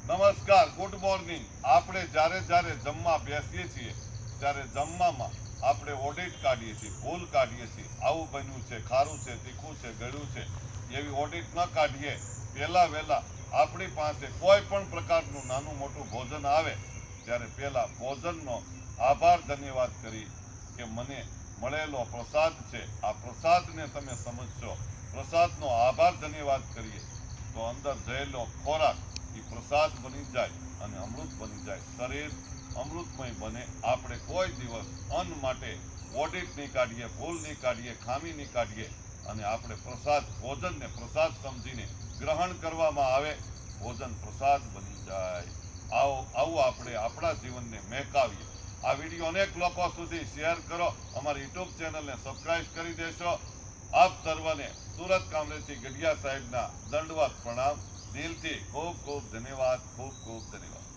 નમસ્કાર, good morning. આપણે જ્યારે જમવા બેસીએ છીએ ત્યારે જમવામાં આપણે ઓડિટ કાઢીએ છીએ, ભૂલ કાઢીએ છીએ. આવું બન્યું છે, ખારું છે, તીખું છે, ગળ્યું છે, એવી ઓડિટ ન કાઢીએ. વહેલા આપણી પાસે કોઈ પણ પ્રકારનું નાનું મોટું ભોજન આવે ત્યારે પહેલા ભોજનનો આભાર ધન્યવાદ કરી કે મને મળેલો પ્રસાદ છે, આ પ્રસાદને તમે સમજશો. પ્રસાદનો આભાર ધન્યવાદ કરીએ તો અંદર જયેલો ખોરાક એ પ્રસાદ બની જાય અને અમૃત બની જાય. શરીર અમૃતમય બને. આપણે કોઈ દિવસ અન્ન માટે ઓડિટ નહીં કાઢીએ, ભૂલ નહીં કાઢીએ, ખામી નહીં કાઢીએ અને આપણે પ્રસાદ ભોજનને પ્રસાદ સમજીને ગ્રહણ કરવામાં આવે, ભોજન પ્રસાદ બની જાય. આવું આપણે આપણા જીવનને મહેકાવીએ. આ વિડીયો અનેક લોકો સુધી શેર કરો. અમારી યુટ્યુબ ચેનલને સબસ્ક્રાઇબ કરી દેશો. આપ સર્વને સુરત કામરેજથી ગઢિયા સાહેબના દંડવત પ્રણામ. દિલથી ખૂબ ખૂબ ધન્યવાદ. ખૂબ ખૂબ ધન્યવાદ.